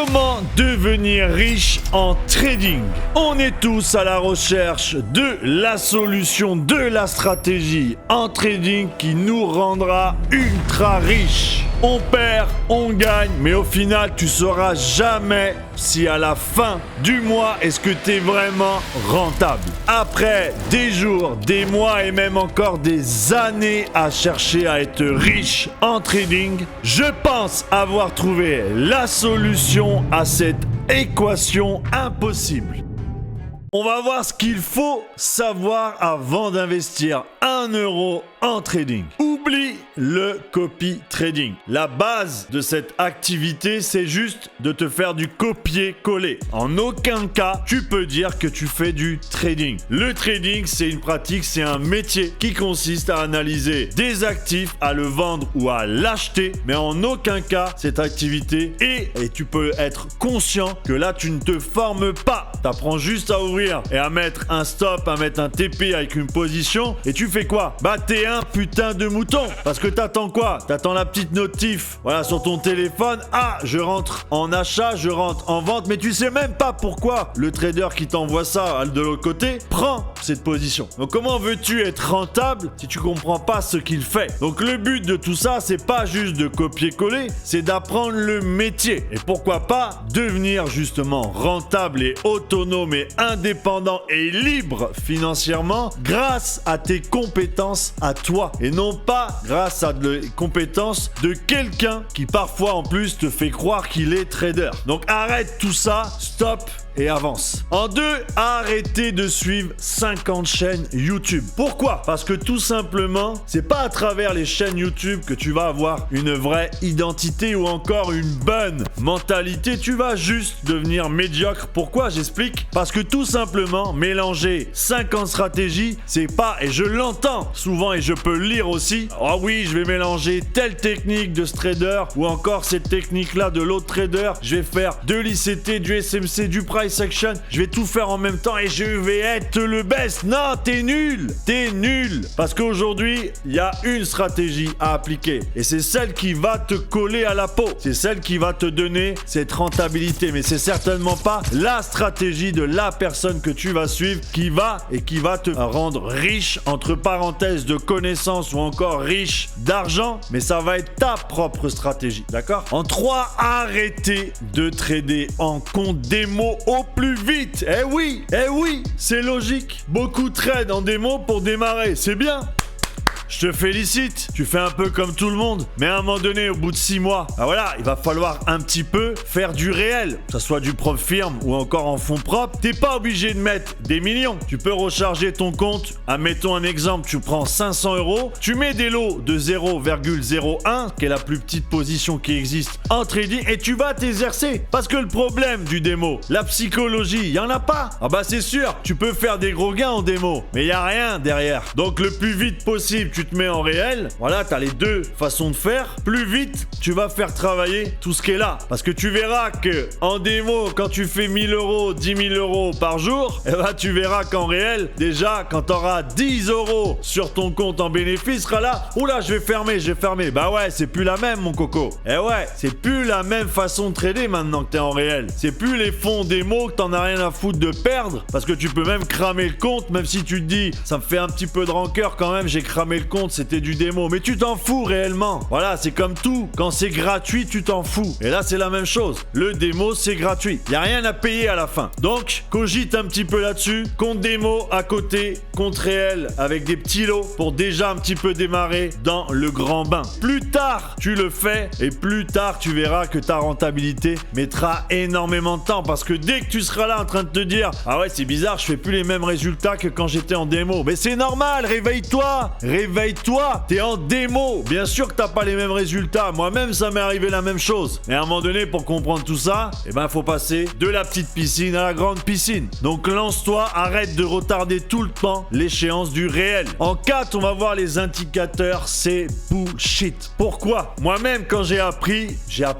Comment devenir riche en trading? On est tous à la recherche de la solution, de la stratégie en trading qui nous rendra ultra riches. On perd, on gagne, mais au final, tu sauras jamais si à la fin du mois, est-ce que tu es vraiment rentable. Après des jours, des mois et même encore des années à chercher à être riche en trading, je pense avoir trouvé la solution à cette équation impossible. On va voir ce qu'il faut savoir avant d'investir 1 euro en trading. Oublie le copy trading. La base de cette activité, c'est juste de te faire du copier-coller. En aucun cas, tu peux dire que tu fais du trading. Le trading, c'est une pratique, c'est un métier qui consiste à analyser des actifs, à le vendre ou à l'acheter. Mais en aucun cas, cette activité et tu peux être conscient que là, tu ne te formes pas. Tu apprends juste à ouvrir et à mettre un stop, à mettre un TP avec une position. Et tu fais quoi? Bah, t'es un putain de mouton. Parce que t'attends quoi? T'attends la petite notif, voilà, sur ton téléphone. Ah, je rentre en achat, je rentre en vente. Mais tu sais même pas pourquoi le trader qui t'envoie ça de l'autre côté prend cette position. Donc comment veux-tu être rentable si tu comprends pas ce qu'il fait? Donc le but de tout ça, c'est pas juste de copier-coller, c'est d'apprendre le métier. Et pourquoi pas devenir justement rentable et autonome et indépendant et libre financièrement grâce à tes compétences à toi et non pas grâce à des compétences de quelqu'un qui parfois en plus te fait croire qu'il est trader. Donc arrête tout ça, stop et avance. En 2, arrêtez de suivre 50 chaînes YouTube. Pourquoi? Parce que tout simplement, c'est pas à travers les chaînes YouTube que tu vas avoir une vraie identité ou encore une bonne mentalité. Tu vas juste devenir médiocre. Pourquoi? J'explique. Parce que tout simplement, mélanger 50 stratégies, c'est pas, et je l'entends souvent et je peux le lire aussi, ah oui, je vais mélanger telle technique de ce trader ou encore cette technique-là de l'autre trader. Je vais faire de l'ICT, du SMC, du price action, je vais tout faire en même temps et je vais être le best. Non, t'es nul. T'es nul. Parce qu'aujourd'hui, il y a une stratégie à appliquer et c'est celle qui va te coller à la peau. C'est celle qui va te donner cette rentabilité. Mais c'est certainement pas la stratégie de la personne que tu vas suivre qui va te rendre riche, entre parenthèses, de connaissances ou encore riche d'argent. Mais ça va être ta propre stratégie. D'accord? En 3, arrêtez de trader en compte démo au plus vite. Eh oui, c'est logique. Beaucoup trade en démo pour démarrer, c'est bien. Je te félicite, tu fais un peu comme tout le monde, mais à un moment donné, au bout de 6 mois, ah voilà, il va falloir un petit peu faire du réel, que ce soit du propre firme ou encore en fonds propres. T'es pas obligé de mettre des millions. Tu peux recharger ton compte. Admettons un exemple, tu prends 500 euros, tu mets des lots de 0,01, qui est la plus petite position qui existe en trading, et tu vas t'exercer. Parce que le problème du démo, la psychologie, il y en a pas. Ah bah c'est sûr, tu peux faire des gros gains en démo, mais il y a rien derrière. Donc le plus vite possible, tu te mets en réel, voilà, tu as les deux façons de faire. Plus vite, tu vas faire travailler tout ce qui est là. Parce que tu verras que en démo, quand tu fais 1000 euros, 10 000 euros par jour, eh ben, tu verras qu'en réel, déjà, quand tu auras 10 euros sur ton compte en bénéfice, sera là, oula, je vais fermer. Bah ouais, c'est plus la même, mon coco. Eh ouais, c'est plus la même façon de trader maintenant que t'es en réel. C'est plus les fonds démo que t'en as rien à foutre de perdre, parce que tu peux même cramer le compte, même si tu te dis, ça me fait un petit peu de rancœur quand même, j'ai cramé le compte, c'était du démo, mais tu t'en fous réellement. Voilà, c'est comme tout, quand c'est gratuit, tu t'en fous. Et là, c'est la même chose. Le démo, c'est gratuit. Il n'y a rien à payer à la fin. Donc, cogite un petit peu là-dessus. Compte démo à côté, compte réel avec des petits lots pour déjà un petit peu démarrer dans le grand bain. Plus tard, tu le fais et plus tard, tu verras que ta rentabilité mettra énormément de temps parce que dès que tu seras là en train de te dire « Ah ouais, c'est bizarre, je fais plus les mêmes résultats que quand j'étais en démo. » Mais c'est normal, réveille-toi. Réveille-toi, t'es en démo. Bien sûr que t'as pas les mêmes résultats. Moi-même, ça m'est arrivé la même chose. Mais à un moment donné, pour comprendre tout ça, eh ben, faut passer de la petite piscine à la grande piscine. Donc, lance-toi, arrête de retarder tout le temps l'échéance du réel. En 4, on va voir les indicateurs. C'est bullshit. Pourquoi? Moi-même, quand j'ai appris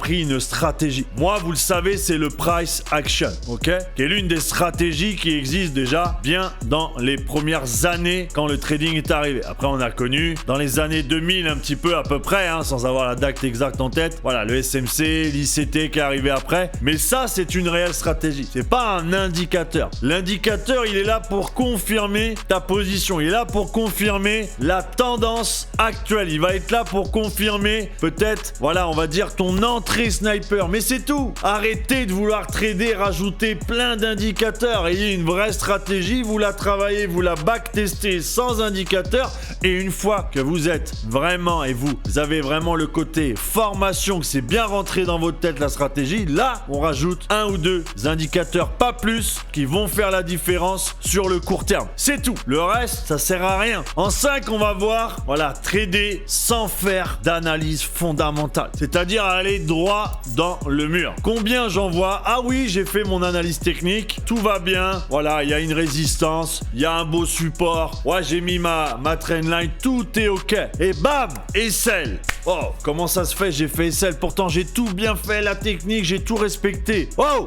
une stratégie. Moi, vous le savez, c'est le price action, ok? Qui est l'une des stratégies qui existent déjà bien dans les premières années quand le trading est arrivé. Après, on a connu connu. Dans les années 2000 un petit peu à peu près, hein, sans avoir la date exacte en tête. Voilà, le SMC, l'ICT qui est arrivé après. Mais ça, c'est une réelle stratégie. C'est pas un indicateur. L'indicateur, il est là pour confirmer ta position. Il est là pour confirmer la tendance actuelle. Il va être là pour confirmer peut-être, voilà, on va dire ton entrée sniper. Mais c'est tout. Arrêtez de vouloir trader, rajouter plein d'indicateurs. Ayez une vraie stratégie, vous la travaillez, vous la backtestez sans indicateur. Et une fois que vous êtes vraiment, et vous avez vraiment le côté formation, que c'est bien rentré dans votre tête la stratégie, là, on rajoute un ou deux indicateurs, pas plus, qui vont faire la différence sur le court terme. C'est tout. Le reste, ça sert à rien. En 5, on va voir, voilà, trader sans faire d'analyse fondamentale. C'est-à-dire aller droit dans le mur. Combien j'en vois? Ah oui, j'ai fait mon analyse technique, tout va bien. Voilà, il y a une résistance, il y a un beau support. Ouais, j'ai mis ma trendline, tout est ok. Et bam, SL. Oh, comment ça se fait? J'ai fait SL, pourtant j'ai tout bien fait, la technique, j'ai tout respecté. Oh!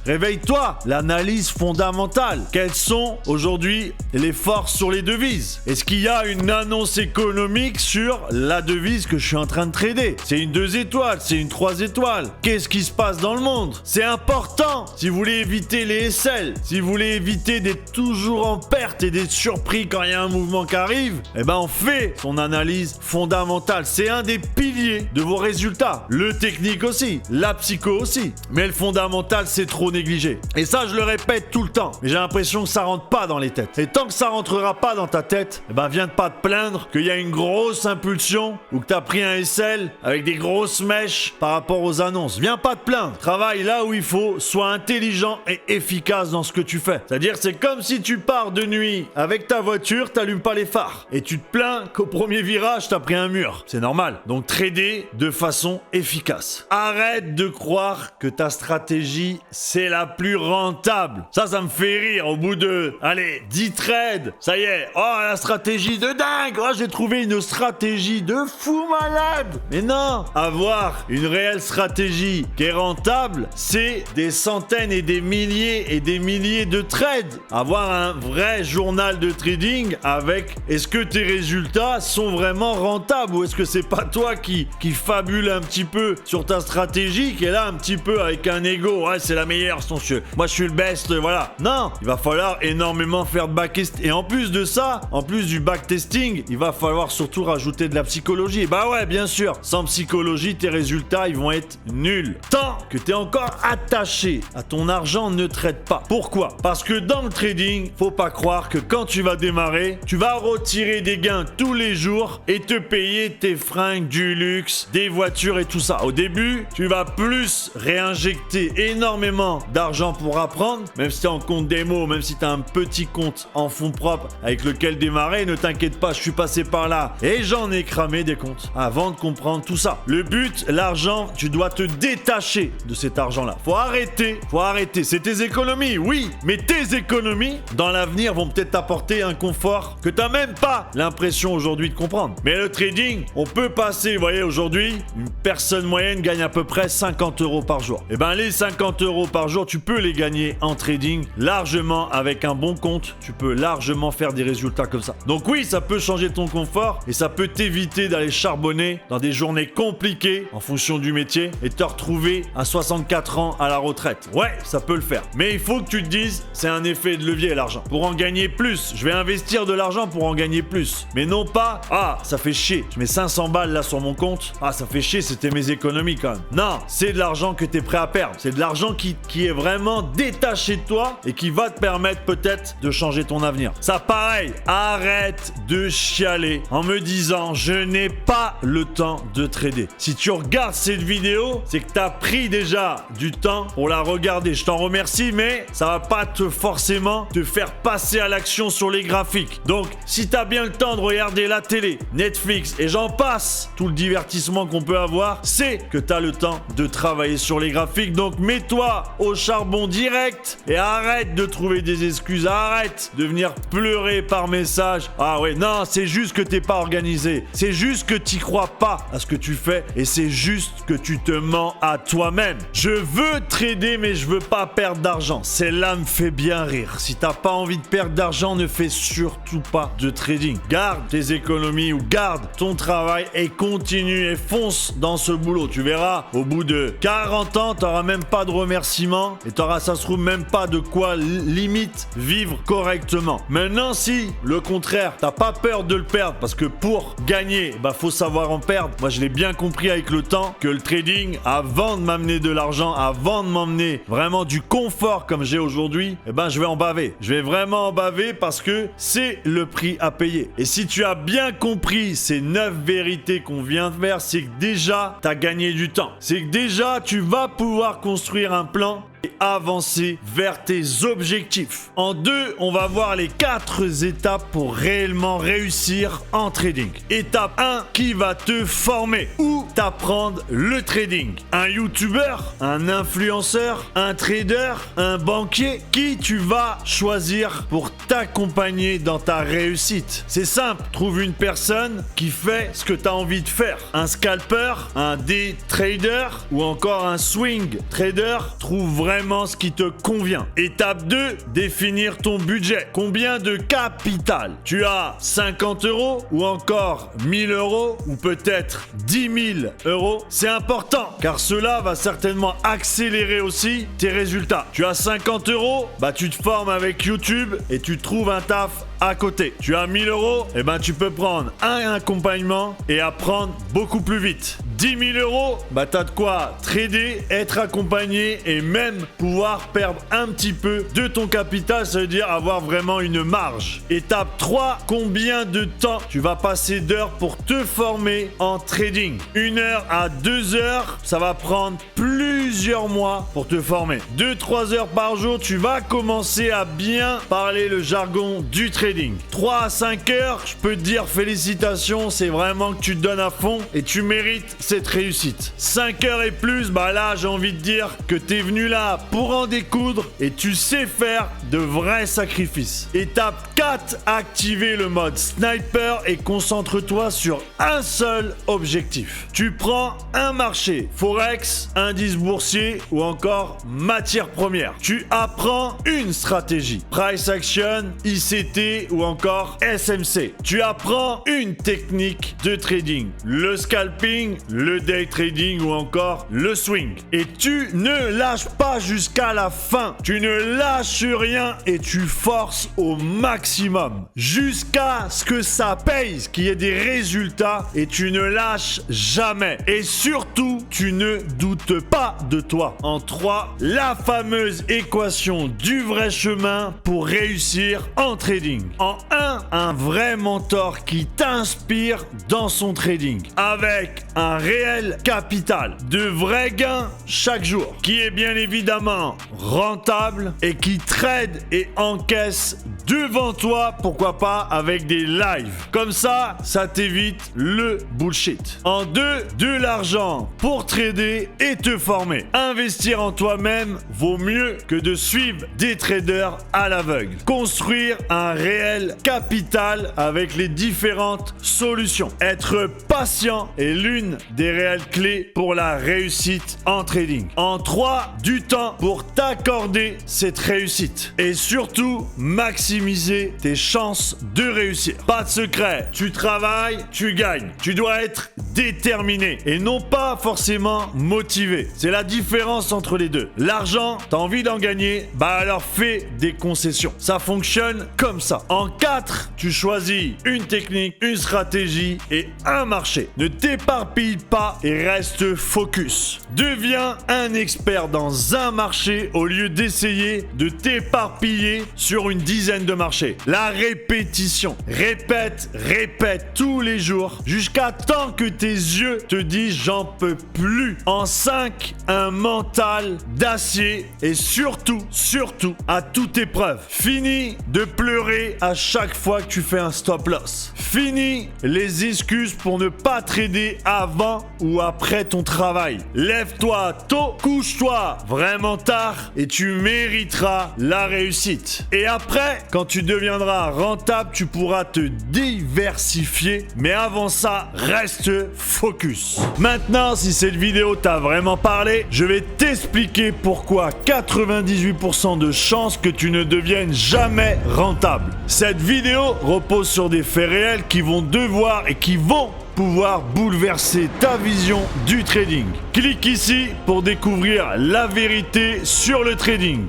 Réveille-toi, l'analyse fondamentale. Quelles sont aujourd'hui les forces sur les devises? Est-ce qu'il y a une annonce économique sur la devise que je suis en train de trader? C'est une 2 étoiles, c'est une 3 étoiles. Qu'est-ce qui se passe dans le monde? C'est important. Si vous voulez éviter les SL, si vous voulez éviter d'être toujours en perte et d'être surpris quand il y a un mouvement qui arrive, eh ben on fait son analyse fondamentale. C'est un des piliers de vos résultats. Le technique aussi, la psycho aussi. Mais le fondamental, c'est trop négligé. Et ça, je le répète tout le temps. Mais j'ai l'impression que ça rentre pas dans les têtes. Et tant que ça rentrera pas dans ta tête, eh ben viens pas te plaindre qu'il y a une grosse impulsion ou que t'as pris un SL avec des grosses mèches par rapport aux annonces. Viens pas te plaindre. Travaille là où il faut, sois intelligent et efficace dans ce que tu fais. C'est-à-dire, c'est comme si tu pars de nuit avec ta voiture, t'allumes pas les phares. Et tu te plains qu'au premier virage, t'as pris un mur. C'est normal. Donc, trader de façon efficace. Arrête de croire que ta stratégie, c'est la plus rentable. Ça me fait rire au bout de, allez, 10 trades. Ça y est. Oh, la stratégie de dingue. Oh, j'ai trouvé une stratégie de fou malade. Mais non. Avoir une réelle stratégie qui est rentable, c'est des centaines et des milliers de trades. Avoir un vrai journal de trading avec est-ce que tes résultats sont vraiment rentables ou est-ce que c'est pas toi qui fabule un petit peu sur ta stratégie qui est là un petit peu avec un ego. Ouais, c'est la meilleure, moi je suis le best, voilà. Non, il va falloir énormément faire de backtesting. Et en plus de ça, en plus du backtesting, il va falloir surtout rajouter de la psychologie. Bah ouais, bien sûr. Sans psychologie, tes résultats, ils vont être nuls. Tant que t'es encore attaché à ton argent, ne trade pas. Pourquoi? Parce que dans le trading, faut pas croire que quand tu vas démarrer, tu vas retirer des gains tous les jours et te payer tes fringues, du luxe, des voitures et tout ça. Au début, tu vas plus réinjecter énormément d'argent pour apprendre, même si t'es en compte démo, même si t'as un petit compte en fonds propres avec lequel démarrer, ne t'inquiète pas, je suis passé par là et j'en ai cramé des comptes avant de comprendre tout ça. Le but, l'argent, tu dois te détacher de cet argent-là. Faut arrêter. C'est tes économies, oui, mais tes économies, dans l'avenir, vont peut-être t'apporter un confort que t'as même pas l'impression aujourd'hui de comprendre. Mais le trading, on peut passer, vous voyez, aujourd'hui, une personne moyenne gagne à peu près 50 € par jour. Et ben les 50 € par jour, tu peux les gagner en trading largement avec un bon compte. Tu peux largement faire des résultats comme ça. Donc oui, ça peut changer ton confort et ça peut t'éviter d'aller charbonner dans des journées compliquées en fonction du métier et te retrouver à 64 ans à la retraite. Ouais, ça peut le faire. Mais il faut que tu te dises, c'est un effet de levier l'argent. Pour en gagner plus, je vais investir de l'argent pour en gagner plus. Mais non pas, ah, ça fait chier. Je mets 500 balles là sur mon compte. Ah, ça fait chier, c'était mes économies quand même. Non, c'est de l'argent que t'es prêt à perdre. C'est de l'argent qui est vraiment détaché de toi et qui va te permettre peut-être de changer ton avenir. Ça pareil, arrête de chialer en me disant je n'ai pas le temps de trader. Si tu regardes cette vidéo, c'est que tu as pris déjà du temps pour la regarder. Je t'en remercie, mais ça va pas forcément te faire passer à l'action sur les graphiques. Donc, si tu as bien le temps de regarder la télé, Netflix et j'en passe, tout le divertissement qu'on peut avoir, c'est que tu as le temps de travailler sur les graphiques. Donc, mets-toi au au charbon direct et arrête de trouver des excuses. Arrête de venir pleurer par message. Ah ouais, non, c'est juste que t'es pas organisé. C'est juste que t'y crois pas à ce que tu fais et c'est juste que tu te mens à toi-même. Je veux trader mais je veux pas perdre d'argent. Celle-là me fait bien rire. Si t'as pas envie de perdre d'argent, ne fais surtout pas de trading. Garde tes économies ou garde ton travail et continue et fonce dans ce boulot. Tu verras, au bout de 40 ans, t'auras même pas de remerciements et t'auras, ça se trouve, même pas de quoi limite vivre correctement. Maintenant, si, le contraire, t'as pas peur de le perdre parce que pour gagner, faut savoir en perdre. Moi, je l'ai bien compris avec le temps que le trading, avant de m'amener de l'argent, avant de m'emmener vraiment du confort comme j'ai aujourd'hui, je vais en baver. Je vais vraiment en baver parce que c'est le prix à payer. Et si tu as bien compris ces 9 vérités qu'on vient de faire, c'est que déjà, tu as gagné du temps. C'est que déjà, tu vas pouvoir construire un plan et avancer vers tes objectifs. En 2, on va voir les 4 étapes pour réellement réussir en trading. Étape 1, qui va te former ou t'apprendre le trading. Un YouTuber, un influenceur, un trader, un banquier, qui tu vas choisir pour t'accompagner dans ta réussite. C'est simple, trouve une personne qui fait ce que tu as envie de faire. Un scalper, un day trader ou encore un swing trader, trouve vraiment ce qui te convient. Étape 2, définir ton budget. Combien de capital? Tu as 50 € ou encore 1000 € ou peut-être 10 000 €. C'est important car cela va certainement accélérer aussi tes résultats. Tu as 50 €, tu te formes avec YouTube et tu trouves un taf à côté. Tu as 1000 €, tu peux prendre un accompagnement et apprendre beaucoup plus vite. 10 000 €, t'as de quoi trader, être accompagné et même pouvoir perdre un petit peu de ton capital, ça veut dire avoir vraiment une marge. Étape 3, combien de temps tu vas passer d'heures pour te former en trading? 1 heure à 2 heures, ça va prendre plusieurs mois pour te former. 2-3 heures par jour, tu vas commencer à bien parler le jargon du trading. 3 à 5 heures, je peux te dire félicitations, c'est vraiment que tu te donnes à fond et tu mérites cette réussite. 5 heures et plus, là j'ai envie de dire que t'es venu là pour en découdre et tu sais faire de vrais sacrifices. Étape 4, activer le mode sniper et concentre-toi sur un seul objectif. Tu prends un marché, Forex, indice boursier ou encore matière première. Tu apprends une stratégie, Price Action, ICT ou encore SMC. Tu apprends une technique de trading, le scalping, le day trading ou encore le swing. Et tu ne lâches pas jusqu'à la fin. Tu ne lâches rien et tu forces au maximum jusqu'à ce que ça paye, qu'il y ait des résultats et tu ne lâches jamais. Et surtout, tu ne doutes pas de toi. En 3, la fameuse équation du vrai chemin pour réussir en trading. En 1, un vrai mentor qui t'inspire dans son trading avec un réel capital, de vrais gains chaque jour, qui est bien évidemment rentable et qui trade et encaisse devant toi, pourquoi pas avec des lives. Comme ça t'évite le bullshit. En 2, de l'argent pour trader et te former. Investir en toi-même vaut mieux que de suivre des traders à l'aveugle. Construire un réel capital avec les différentes solutions. Être patient est l'une des réelles clés pour la réussite en trading. En 3, du temps pour t'accorder cette réussite. Et surtout, maximiser tes chances de réussir. Pas de secret, tu travailles, tu gagnes. Tu dois être déterminé et non pas forcément motivé. C'est la différence entre les deux. L'argent, t'as envie d'en gagner, alors fais des concessions. Ça fonctionne comme ça. En 4, tu choisis une technique, une stratégie et un marché. Ne t'éparpille pas et reste focus. Deviens un expert dans un marché au lieu d'essayer de t'éparpiller sur une dizaine de marchés. La répétition. Répète tous les jours jusqu'à temps que tes yeux te disent j'en peux plus. En 5, un mental d'acier et surtout, à toute épreuve. Fini de pleurer à chaque fois que tu fais un stop loss. Fini les excuses pour ne pas trader avant pendant ou après ton travail. Lève-toi tôt, couche-toi vraiment tard et tu mériteras la réussite. Et après, quand tu deviendras rentable, tu pourras te diversifier. Mais avant ça, reste focus. Maintenant, si cette vidéo t'a vraiment parlé, je vais t'expliquer pourquoi 98% de chances que tu ne deviennes jamais rentable. Cette vidéo repose sur des faits réels qui vont devoir et qui vont pouvoir bouleverser ta vision du trading. Clique ici pour découvrir la vérité sur le trading.